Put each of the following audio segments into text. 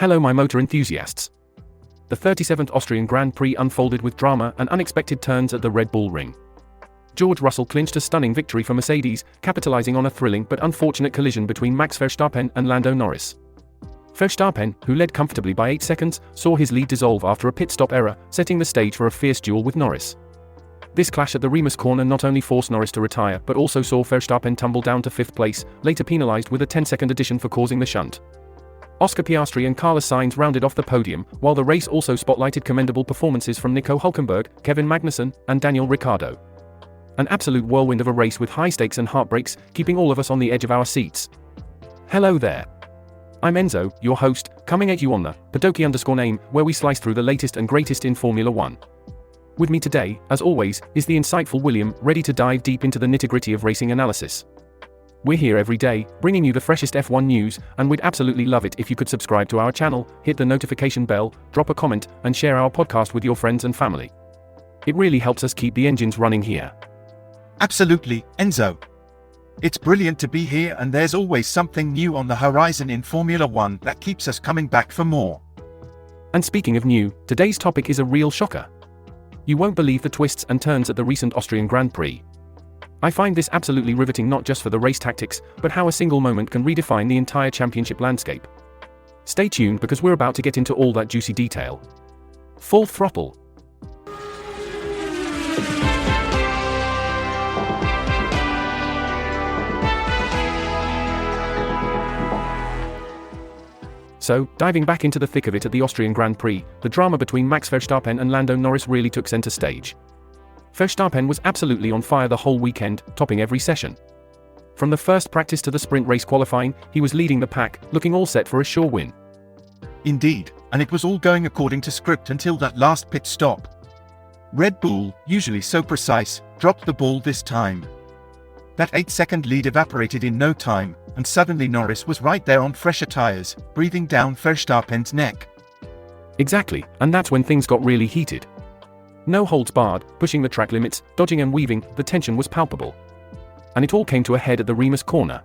Hello my motor enthusiasts. The 37th Austrian Grand Prix unfolded with drama and unexpected turns at the Red Bull Ring. George Russell clinched a stunning victory for Mercedes, capitalizing on a thrilling but unfortunate collision between Max Verstappen and Lando Norris. Verstappen, who led comfortably by 8 seconds, saw his lead dissolve after a pit stop error, setting the stage for a fierce duel with Norris. This clash at the Remus corner not only forced Norris to retire but also saw Verstappen tumble down to 5th place, later penalized with a 10-second addition for causing the shunt. Oscar Piastri and Carlos Sainz rounded off the podium, while the race also spotlighted commendable performances from Nico Hülkenberg, Kevin Magnussen, and Daniel Ricciardo. An absolute whirlwind of a race with high stakes and heartbreaks, keeping all of us on the edge of our seats. Hello there. I'm Enzo, your host, coming at you on the Padoki_name, where we slice through the latest and greatest in Formula 1. With me today, as always, is the insightful William, ready to dive deep into the nitty-gritty of racing analysis. We're here every day, bringing you the freshest F1 news, and we'd absolutely love it if you could subscribe to our channel, hit the notification bell, drop a comment, and share our podcast with your friends and family. It really helps us keep the engines running here. Absolutely, Enzo. It's brilliant to be here, and there's always something new on the horizon in Formula 1 that keeps us coming back for more. And speaking of new, today's topic is a real shocker. You won't believe the twists and turns at the recent Austrian Grand Prix. I find this absolutely riveting, not just for the race tactics, but how a single moment can redefine the entire championship landscape. Stay tuned because we're about to get into all that juicy detail. Full throttle. So, diving back into the thick of it at the Austrian Grand Prix, the drama between Max Verstappen and Lando Norris really took center stage. Verstappen was absolutely on fire the whole weekend, topping every session. From the first practice to the sprint race qualifying, he was leading the pack, looking all set for a sure win. Indeed, and it was all going according to script until that last pit stop. Red Bull, usually so precise, dropped the ball this time. That 8-second lead evaporated in no time, and suddenly Norris was right there on fresher tires, breathing down Verstappen's neck. Exactly, and that's when things got really heated. No holds barred, pushing the track limits, dodging and weaving, the tension was palpable. And it all came to a head at the Remus corner.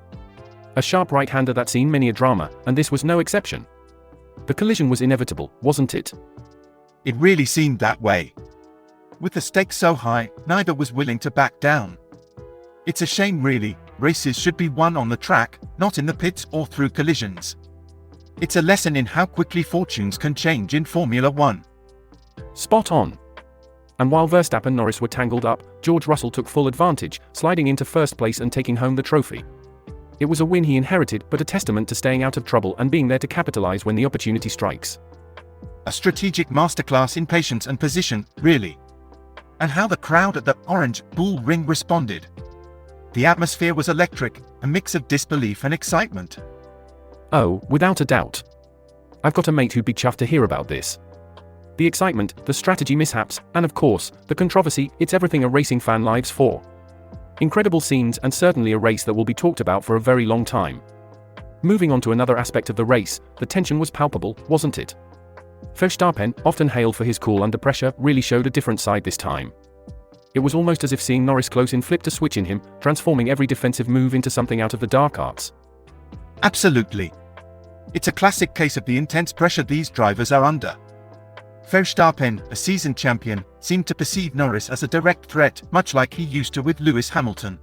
A sharp right-hander that's seen many a drama, and this was no exception. The collision was inevitable, wasn't it? It really seemed that way. With the stakes so high, neither was willing to back down. It's a shame really, races should be won on the track, not in the pits or through collisions. It's a lesson in how quickly fortunes can change in Formula 1. Spot on. And while Verstappen and Norris were tangled up, George Russell took full advantage, sliding into first place and taking home the trophy. It was a win he inherited, but a testament to staying out of trouble and being there to capitalize when the opportunity strikes. A strategic masterclass in patience and position, really. And how the crowd at the Orange Bull Ring responded. The atmosphere was electric, a mix of disbelief and excitement. Oh, without a doubt. I've got a mate who'd be chuffed to hear about this. The excitement, the strategy mishaps, and of course, the controversy, it's everything a racing fan lives for. Incredible scenes and certainly a race that will be talked about for a very long time. Moving on to another aspect of the race, the tension was palpable, wasn't it? Verstappen, often hailed for his cool under pressure, really showed a different side this time. It was almost as if seeing Norris close in flipped a switch in him, transforming every defensive move into something out of the dark arts. Absolutely. It's a classic case of the intense pressure these drivers are under. Verstappen, a seasoned champion, seemed to perceive Norris as a direct threat, much like he used to with Lewis Hamilton.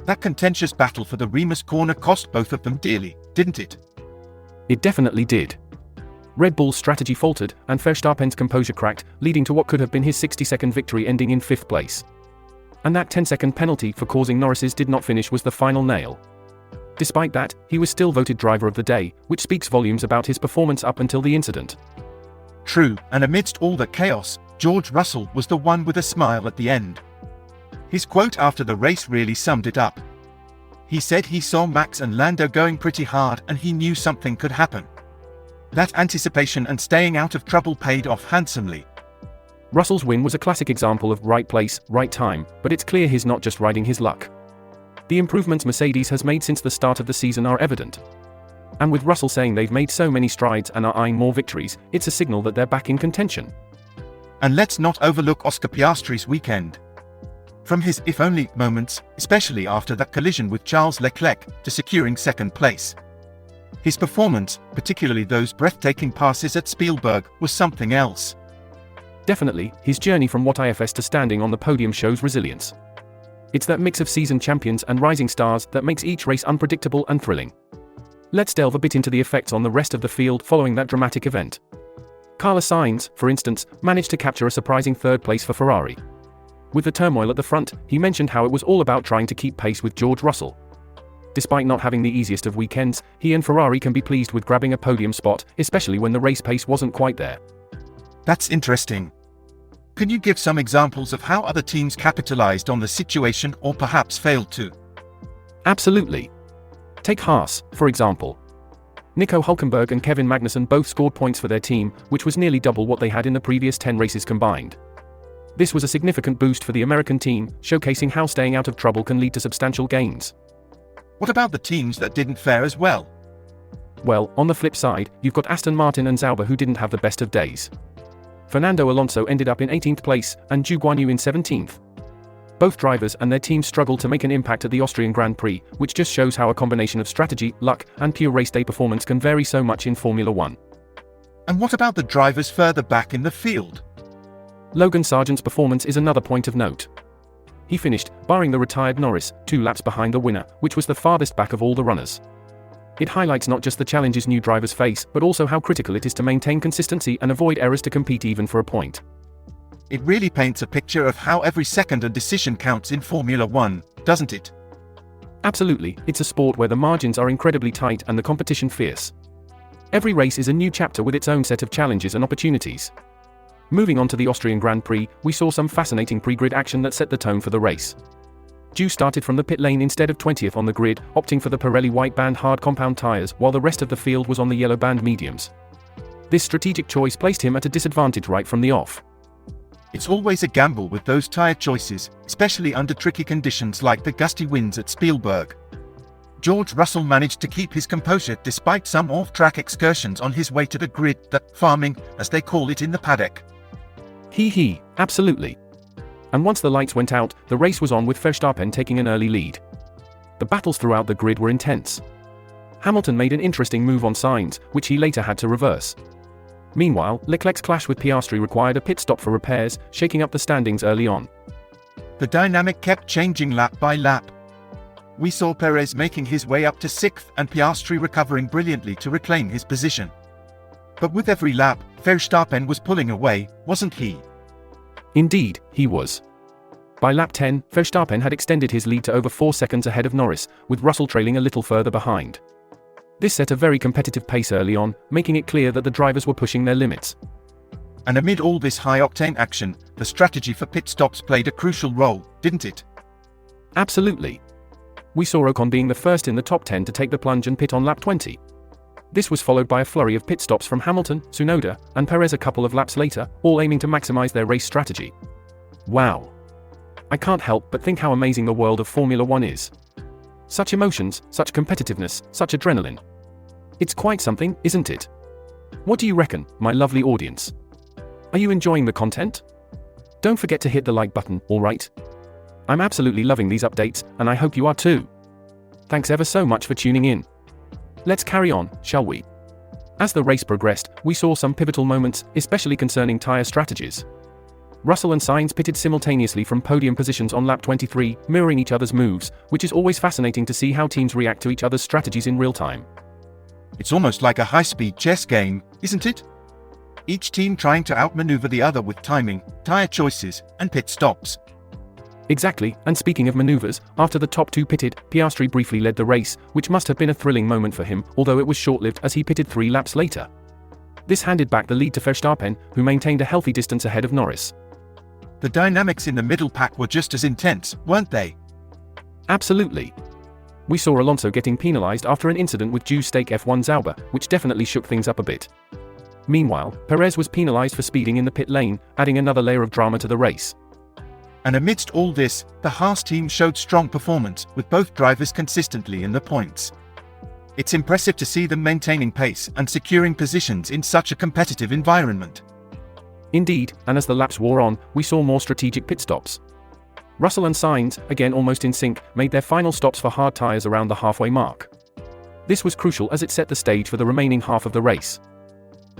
That contentious battle for the Remus corner cost both of them dearly, didn't it? It definitely did. Red Bull's strategy faltered, and Verstappen's composure cracked, leading to what could have been his 60-second victory ending in 5th place. And that 10-second penalty for causing Norris's did not finish was the final nail. Despite that, he was still voted driver of the day, which speaks volumes about his performance up until the incident. True, and amidst all the chaos, George Russell was the one with a smile at the end. His quote after the race really summed it up. He said he saw Max and Lando going pretty hard and he knew something could happen. That anticipation and staying out of trouble paid off handsomely. Russell's win was a classic example of right place, right time, but it's clear he's not just riding his luck. The improvements Mercedes has made since the start of the season are evident. And with Russell saying they've made so many strides and are eyeing more victories, it's a signal that they're back in contention. And let's not overlook Oscar Piastri's weekend. From his if-only moments, especially after that collision with Charles Leclerc, to securing second place. His performance, particularly those breathtaking passes at Spielberg, was something else. Definitely, his journey from what IFS to standing on the podium shows resilience. It's that mix of seasoned champions and rising stars that makes each race unpredictable and thrilling. Let's delve a bit into the effects on the rest of the field following that dramatic event. Carlos Sainz, for instance, managed to capture a surprising third place for Ferrari. With the turmoil at the front, he mentioned how it was all about trying to keep pace with George Russell. Despite not having the easiest of weekends, he and Ferrari can be pleased with grabbing a podium spot, especially when the race pace wasn't quite there. That's interesting. Can you give some examples of how other teams capitalized on the situation or perhaps failed to? Absolutely. Take Haas, for example. Nico Hülkenberg and Kevin Magnussen both scored points for their team, which was nearly double what they had in the previous 10 races combined. This was a significant boost for the American team, showcasing how staying out of trouble can lead to substantial gains. What about the teams that didn't fare as well? Well, on the flip side, you've got Aston Martin and Sauber who didn't have the best of days. Fernando Alonso ended up in 18th place, and Zhou Guanyu in 17th. Both drivers and their teams struggled to make an impact at the Austrian Grand Prix, which just shows how a combination of strategy, luck, and pure race day performance can vary so much in Formula One. And what about the drivers further back in the field? Logan Sargent's performance is another point of note. He finished, barring the retired Norris, 2 laps behind the winner, which was the farthest back of all the runners. It highlights not just the challenges new drivers face, but also how critical it is to maintain consistency and avoid errors to compete even for a point. It really paints a picture of how every second and decision counts in Formula One, doesn't it? Absolutely, it's a sport where the margins are incredibly tight and the competition fierce. Every race is a new chapter with its own set of challenges and opportunities. Moving on to the Austrian Grand Prix, we saw some fascinating pre-grid action that set the tone for the race. Zhou started from the pit lane instead of 20th on the grid, opting for the Pirelli white band hard compound tyres while the rest of the field was on the yellow band mediums. This strategic choice placed him at a disadvantage right from the off. It's always a gamble with those tyre choices, especially under tricky conditions like the gusty winds at Spielberg. George Russell managed to keep his composure despite some off-track excursions on his way to the grid, the farming, as they call it in the paddock. Absolutely. And once the lights went out, the race was on with Verstappen taking an early lead. The battles throughout the grid were intense. Hamilton made an interesting move on Sainz, which he later had to reverse. Meanwhile, Leclerc's clash with Piastri required a pit stop for repairs, shaking up the standings early on. The dynamic kept changing lap by lap. We saw Perez making his way up to 6th and Piastri recovering brilliantly to reclaim his position. But with every lap, Verstappen was pulling away, wasn't he? Indeed, he was. By lap 10, Verstappen had extended his lead to over 4 seconds ahead of Norris, with Russell trailing a little further behind. This set a very competitive pace early on, making it clear that the drivers were pushing their limits. And amid all this high-octane action, the strategy for pit stops played a crucial role, didn't it? Absolutely. We saw Ocon being the first in the top 10 to take the plunge and pit on lap 20. This was followed by a flurry of pit stops from Hamilton, Tsunoda, and Perez a couple of laps later, all aiming to maximize their race strategy. Wow. I can't help but think how amazing the world of Formula One is. Such emotions, such competitiveness, such adrenaline. It's quite something, isn't it? What do you reckon, my lovely audience? Are you enjoying the content? Don't forget to hit the like button, alright? I'm absolutely loving these updates, and I hope you are too. Thanks ever so much for tuning in. Let's carry on, shall we? As the race progressed, we saw some pivotal moments, especially concerning tyre strategies. Russell and Sainz pitted simultaneously from podium positions on lap 23, mirroring each other's moves, which is always fascinating to see how teams react to each other's strategies in real time. It's almost like a high-speed chess game, isn't it? Each team trying to outmaneuver the other with timing, tyre choices, and pit stops. Exactly, and speaking of maneuvers, after the top 2 pitted, Piastri briefly led the race, which must have been a thrilling moment for him, although it was short-lived as he pitted 3 laps later. This handed back the lead to Verstappen, who maintained a healthy distance ahead of Norris. The dynamics in the middle pack were just as intense, weren't they? Absolutely. We saw Alonso getting penalized after an incident with Zhou's stake F1 Sauber, which definitely shook things up a bit. Meanwhile, Perez was penalized for speeding in the pit lane, adding another layer of drama to the race. And amidst all this, the Haas team showed strong performance, with both drivers consistently in the points. It's impressive to see them maintaining pace and securing positions in such a competitive environment. Indeed, and as the laps wore on, we saw more strategic pit stops. Russell and Sainz, again almost in sync, made their final stops for hard tyres around the halfway mark. This was crucial as it set the stage for the remaining half of the race.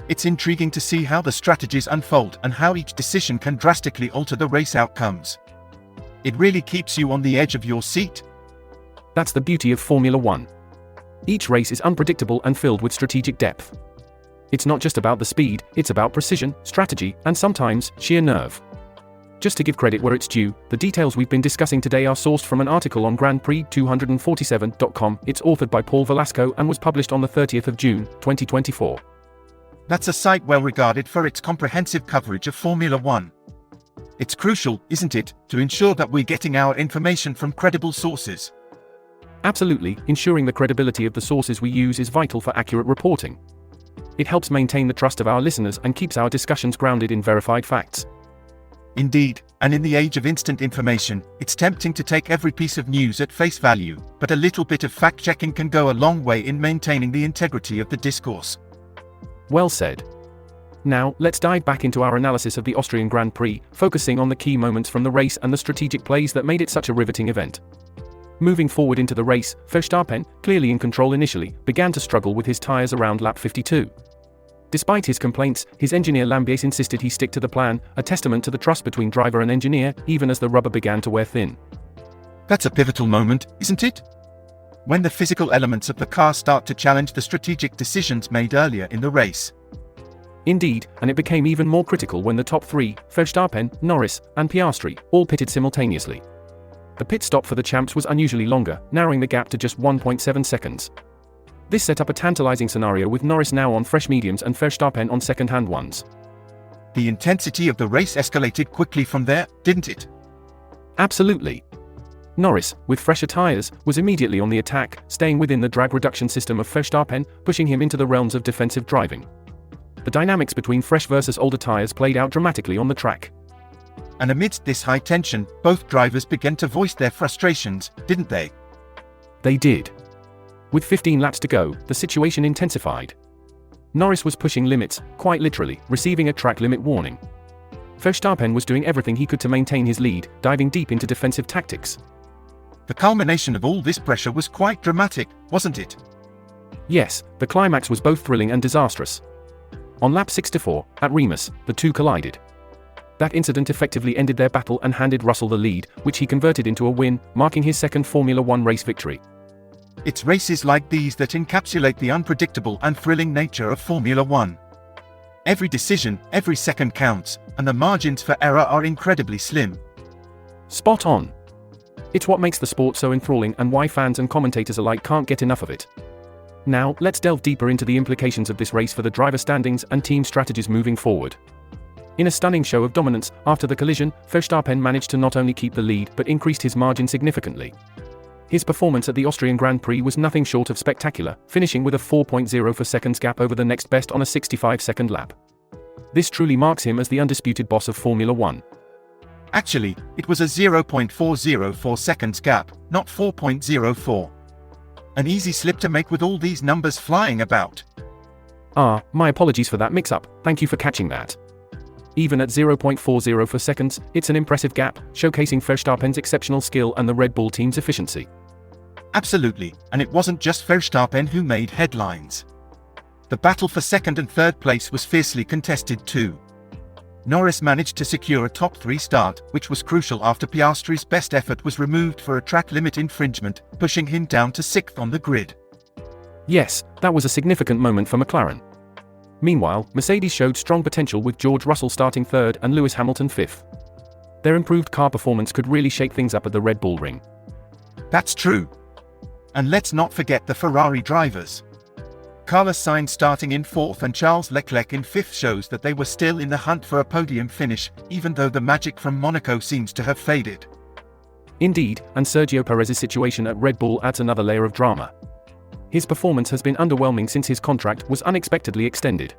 It's intriguing to see how the strategies unfold and how each decision can drastically alter the race outcomes. It really keeps you on the edge of your seat. That's the beauty of Formula One. Each race is unpredictable and filled with strategic depth. It's not just about the speed, it's about precision, strategy, and sometimes, sheer nerve. Just to give credit where it's due, the details we've been discussing today are sourced from an article on GrandPrix247.com. It's authored by Paul Velasco and was published on the 30th of June, 2024. That's a site well regarded for its comprehensive coverage of Formula One. It's crucial, isn't it, to ensure that we're getting our information from credible sources. Absolutely, ensuring the credibility of the sources we use is vital for accurate reporting. It helps maintain the trust of our listeners and keeps our discussions grounded in verified facts. Indeed, and in the age of instant information, it's tempting to take every piece of news at face value, but a little bit of fact-checking can go a long way in maintaining the integrity of the discourse. Well said. Now, let's dive back into our analysis of the Austrian Grand Prix, focusing on the key moments from the race and the strategic plays that made it such a riveting event. Moving forward into the race, Verstappen, clearly in control initially, began to struggle with his tyres around lap 52. Despite his complaints, his engineer Lando insisted he stick to the plan, a testament to the trust between driver and engineer, even as the rubber began to wear thin. That's a pivotal moment, isn't it? When the physical elements of the car start to challenge the strategic decisions made earlier in the race. Indeed, and it became even more critical when the top three, Verstappen, Norris, and Piastri, all pitted simultaneously. The pit stop for the champs was unusually longer, narrowing the gap to just 1.7 seconds. This set up a tantalizing scenario with Norris now on fresh mediums and Verstappen on second-hand ones. The intensity of the race escalated quickly from there, didn't it? Absolutely. Norris, with fresher tyres, was immediately on the attack, staying within the drag reduction system of Verstappen, pushing him into the realms of defensive driving. The dynamics between fresh versus older tyres played out dramatically on the track. And amidst this high tension, both drivers began to voice their frustrations, didn't they? They did. With 15 laps to go, the situation intensified. Norris was pushing limits, quite literally, receiving a track limit warning. Verstappen was doing everything he could to maintain his lead, diving deep into defensive tactics. The culmination of all this pressure was quite dramatic, wasn't it? Yes, the climax was both thrilling and disastrous. On lap 64, at Remus, the two collided. That incident effectively ended their battle and handed Russell the lead, which he converted into a win, marking his second Formula One race victory. It's races like these that encapsulate the unpredictable and thrilling nature of Formula One. Every decision, every second counts, and the margins for error are incredibly slim. Spot on. It's what makes the sport so enthralling and why fans and commentators alike can't get enough of it. Now, let's delve deeper into the implications of this race for the driver standings and team strategies moving forward. In a stunning show of dominance, after the collision, Verstappen managed to not only keep the lead but increased his margin significantly. His performance at the Austrian Grand Prix was nothing short of spectacular, finishing with a 4.04 seconds gap over the next best on a 65-second lap. This truly marks him as the undisputed boss of Formula One. Actually, it was a 0.404 seconds gap, not 4.04. An easy slip to make with all these numbers flying about. My apologies for that mix-up, thank you for catching that. Even at 0.40 seconds, it's an impressive gap, showcasing Verstappen's exceptional skill and the Red Bull team's efficiency. Absolutely, and it wasn't just Verstappen who made headlines. The battle for second and third place was fiercely contested too. Norris managed to secure a top 3 start, which was crucial after Piastri's best effort was removed for a track limit infringement, pushing him down to 6th on the grid. Yes, that was a significant moment for McLaren. Meanwhile, Mercedes showed strong potential with George Russell starting 3rd and Lewis Hamilton 5th. Their improved car performance could really shake things up at the Red Bull Ring. That's true. And let's not forget the Ferrari drivers. Carlos Sainz starting in 4th and Charles Leclerc in 5th shows that they were still in the hunt for a podium finish, even though the magic from Monaco seems to have faded. Indeed, and Sergio Perez's situation at Red Bull adds another layer of drama. His performance has been underwhelming since his contract was unexpectedly extended.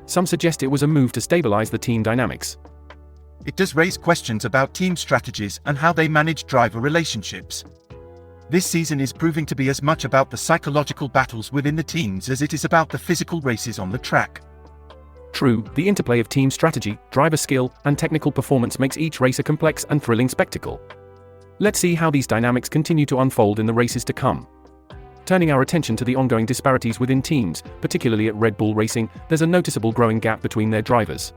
Some suggest it was a move to stabilize the team dynamics. It does raise questions about team strategies and how they manage driver relationships. This season is proving to be as much about the psychological battles within the teams as it is about the physical races on the track. True, the interplay of team strategy, driver skill, and technical performance makes each race a complex and thrilling spectacle. Let's see how these dynamics continue to unfold in the races to come. Turning our attention to the ongoing disparities within teams, particularly at Red Bull Racing, there's a noticeable growing gap between their drivers.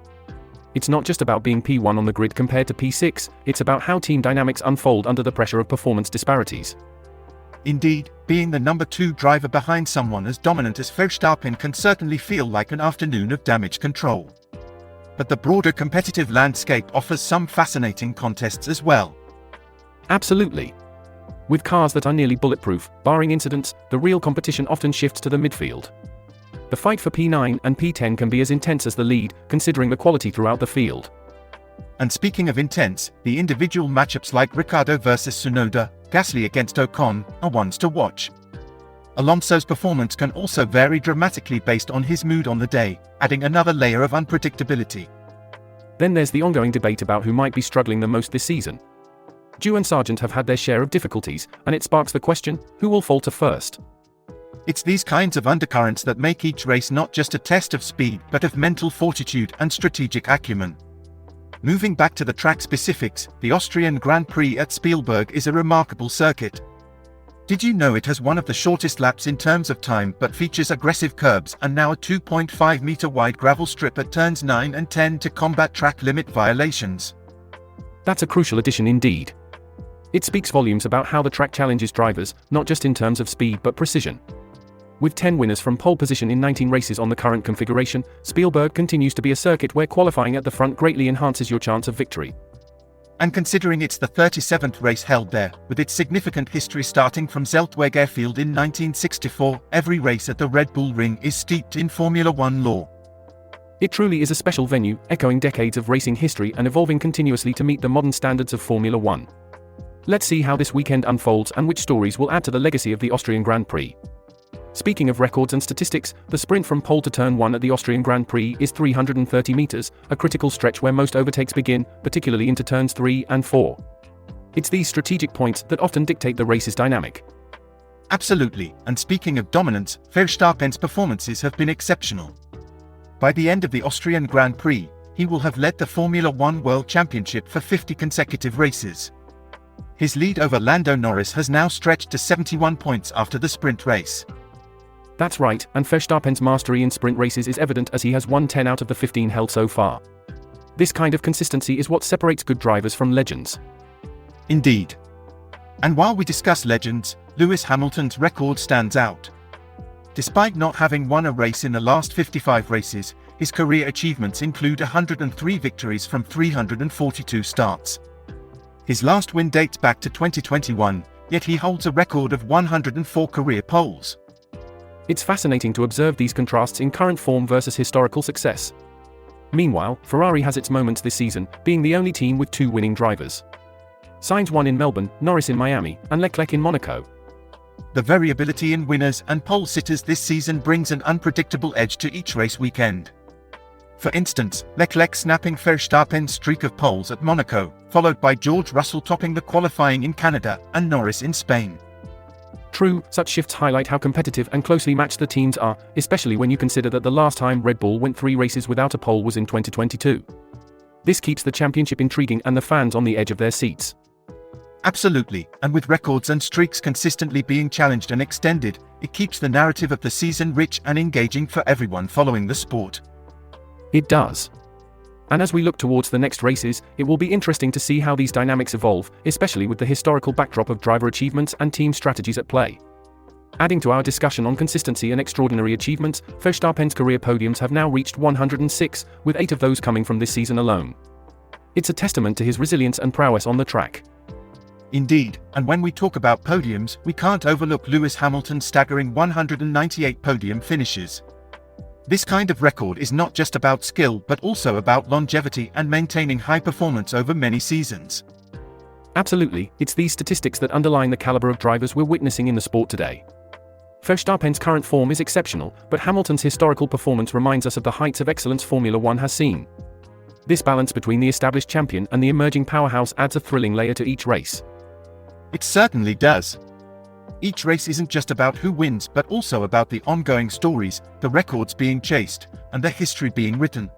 It's not just about being P1 on the grid compared to P6, it's about how team dynamics unfold under the pressure of performance disparities. Indeed, being the number 2 driver behind someone as dominant as Verstappen can certainly feel like an afternoon of damage control. But the broader competitive landscape offers some fascinating contests as well. Absolutely. With cars that are nearly bulletproof, barring incidents, the real competition often shifts to the midfield. The fight for P9 and P10 can be as intense as the lead, considering the quality throughout the field. And speaking of intense, the individual matchups like Ricciardo versus Tsunoda, Gasly against Ocon, are ones to watch. Alonso's performance can also vary dramatically based on his mood on the day, adding another layer of unpredictability. Then there's the ongoing debate about who might be struggling the most this season. Dew and Sargent have had their share of difficulties, and it sparks the question, who will falter first? It's these kinds of undercurrents that make each race not just a test of speed but of mental fortitude and strategic acumen. Moving back to the track specifics, the Austrian Grand Prix at Spielberg is a remarkable circuit. Did you know it has one of the shortest laps in terms of time but features aggressive curbs and now a 2.5-meter wide gravel strip at turns 9 and 10 to combat track limit violations? That's a crucial addition indeed. It speaks volumes about how the track challenges drivers, not just in terms of speed but precision. With 10 winners from pole position in 19 races on the current configuration, Spielberg continues to be a circuit where qualifying at the front greatly enhances your chance of victory. And considering it's the 37th race held there, with its significant history starting from Zeltweg Airfield in 1964, every race at the Red Bull Ring is steeped in Formula One lore. It truly is a special venue, echoing decades of racing history and evolving continuously to meet the modern standards of Formula One. Let's see how this weekend unfolds and which stories will add to the legacy of the Austrian Grand Prix. Speaking of records and statistics, the sprint from pole to turn 1 at the Austrian Grand Prix is 330 meters, a critical stretch where most overtakes begin, particularly into turns 3 and 4. It's these strategic points that often dictate the race's dynamic. Absolutely, and speaking of dominance, Verstappen's performances have been exceptional. By the end of the Austrian Grand Prix, he will have led the Formula One World Championship for 50 consecutive races. His lead over Lando Norris has now stretched to 71 points after the sprint race. That's right, and Verstappen's mastery in sprint races is evident as he has won 10 out of the 15 held so far. This kind of consistency is what separates good drivers from legends. Indeed. And while we discuss legends, Lewis Hamilton's record stands out. Despite not having won a race in the last 55 races, his career achievements include 103 victories from 342 starts. His last win dates back to 2021, yet he holds a record of 104 career poles. It's fascinating to observe these contrasts in current form versus historical success. Meanwhile, Ferrari has its moments this season, being the only team with 2 winning drivers. Sainz won in Melbourne, Norris in Miami, and Leclerc in Monaco. The variability in winners and pole sitters this season brings an unpredictable edge to each race weekend. For instance, Leclerc snapping Verstappen's streak of poles at Monaco, followed by George Russell topping the qualifying in Canada, and Norris in Spain. True, such shifts highlight how competitive and closely matched the teams are, especially when you consider that the last time Red Bull went 3 races without a pole was in 2022. This keeps the championship intriguing and the fans on the edge of their seats. Absolutely, and with records and streaks consistently being challenged and extended, it keeps the narrative of the season rich and engaging for everyone following the sport. It does. And as we look towards the next races, it will be interesting to see how these dynamics evolve, especially with the historical backdrop of driver achievements and team strategies at play. Adding to our discussion on consistency and extraordinary achievements, Verstappen's career podiums have now reached 106, with 8 of those coming from this season alone. It's a testament to his resilience and prowess on the track. Indeed, and when we talk about podiums, we can't overlook Lewis Hamilton's staggering 198 podium finishes. This kind of record is not just about skill but also about longevity and maintaining high performance over many seasons. Absolutely, it's these statistics that underline the caliber of drivers we're witnessing in the sport today. Verstappen's current form is exceptional, but Hamilton's historical performance reminds us of the heights of excellence Formula One has seen. This balance between the established champion and the emerging powerhouse adds a thrilling layer to each race. It certainly does. Each race isn't just about who wins but also about the ongoing stories, the records being chased, and the history being written.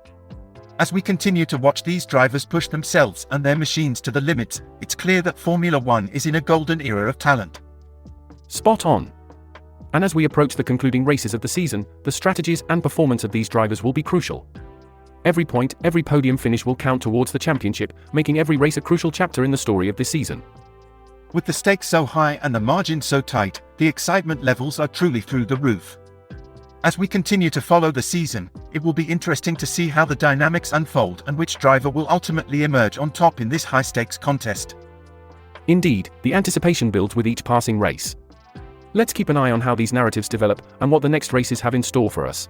As we continue to watch these drivers push themselves and their machines to the limits, it's clear that Formula One is in a golden era of talent. Spot on. And as we approach the concluding races of the season, the strategies and performance of these drivers will be crucial. Every point, every podium finish will count towards the championship, making every race a crucial chapter in the story of this season. With the stakes so high and the margin so tight, the excitement levels are truly through the roof. As we continue to follow the season, it will be interesting to see how the dynamics unfold and which driver will ultimately emerge on top in this high-stakes contest. Indeed, the anticipation builds with each passing race. Let's keep an eye on how these narratives develop and what the next races have in store for us.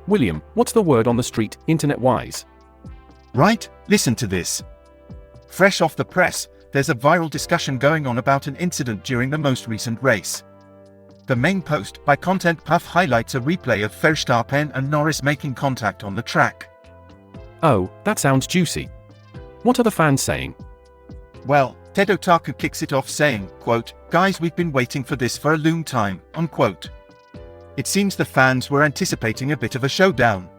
William, what's the word on the street, internet-wise? Right, listen to this. Fresh off the press, there's a viral discussion going on about an incident during the most recent race. The main post by Content Puff highlights a replay of Verstappen and Norris making contact on the track. Oh, that sounds juicy. What are the fans saying? Well, Ted Otaku kicks it off saying, quote, "Guys, we've been waiting for this for a long time," unquote. It seems the fans were anticipating a bit of a showdown.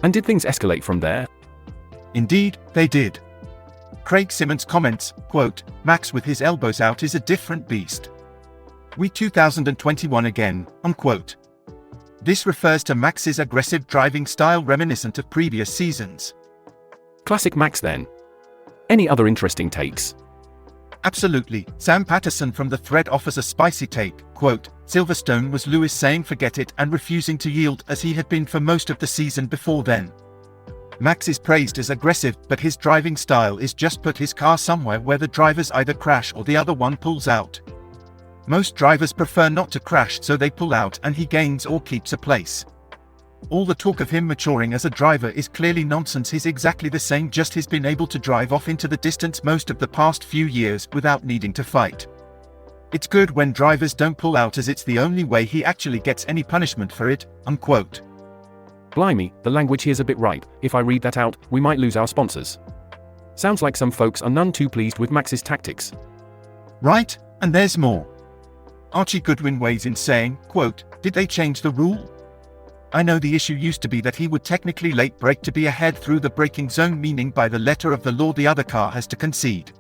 And did things escalate from there? Indeed, they did. Craig Simmons comments, quote, "Max with his elbows out is a different beast. We 2021 again," unquote. This refers to Max's aggressive driving style reminiscent of previous seasons. Classic Max then. Any other interesting takes? Absolutely. Sam Patterson from the thread offers a spicy take, quote, "Silverstone was Lewis saying forget it and refusing to yield as he had been for most of the season before then. Max is praised as aggressive, but his driving style is just put his car somewhere where the drivers either crash or the other one pulls out. Most drivers prefer not to crash, so they pull out and he gains or keeps a place. All the talk of him maturing as a driver is clearly nonsense. He's exactly the same, just he's been able to drive off into the distance most of the past few years without needing to fight. It's good when drivers don't pull out, as it's the only way he actually gets any punishment for it," unquote. Blimey, the language here's a bit ripe. If I read that out, we might lose our sponsors. Sounds like some folks are none too pleased with Max's tactics. Right, and there's more. Archie Goodwin weighs in saying, quote, "Did they change the rule? I know the issue used to be that he would technically late brake to be ahead through the braking zone, meaning by the letter of the law the other car has to concede.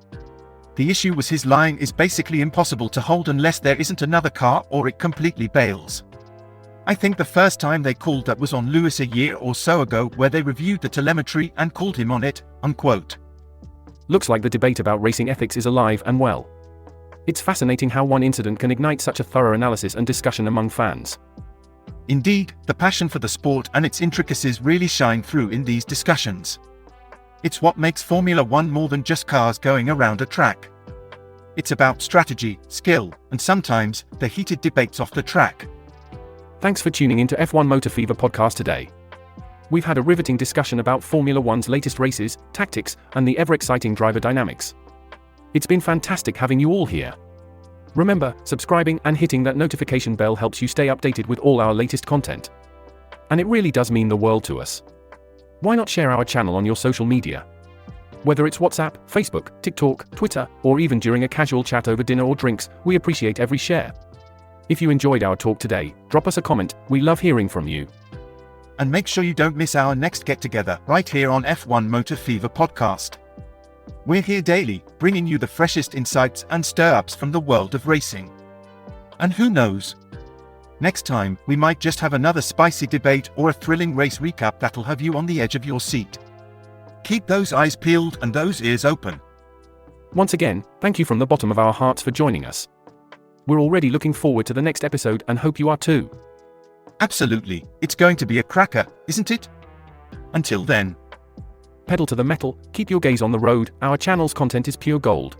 The issue was his line is basically impossible to hold unless there isn't another car or it completely bails. I think the first time they called that was on Lewis a year or so ago, where they reviewed the telemetry and called him on it," unquote. Looks like the debate about racing ethics is alive and well. It's fascinating how one incident can ignite such a thorough analysis and discussion among fans. Indeed, the passion for the sport and its intricacies really shine through in these discussions. It's what makes Formula One more than just cars going around a track. It's about strategy, skill, and sometimes, the heated debates off the track. Thanks for tuning into F1 Motor Fever podcast today. We've had a riveting discussion about Formula One's latest races, tactics, and the ever-exciting driver dynamics. It's been fantastic having you all here. Remember, subscribing and hitting that notification bell helps you stay updated with all our latest content. And it really does mean the world to us. Why not share our channel on your social media? Whether it's WhatsApp, Facebook, TikTok, Twitter, or even during a casual chat over dinner or drinks, we appreciate every share. If you enjoyed our talk today, drop us a comment. We love hearing from you. And make sure you don't miss our next get-together right here on F1 Motor Fever podcast. We're here daily, bringing you the freshest insights and stir-ups from the world of racing. And who knows? Next time, we might just have another spicy debate or a thrilling race recap that'll have you on the edge of your seat. Keep those eyes peeled and those ears open. Once again, thank you from the bottom of our hearts for joining us. We're already looking forward to the next episode and hope you are too. Absolutely, it's going to be a cracker, isn't it? Until then. Pedal to the metal, keep your gaze on the road, our channel's content is pure gold.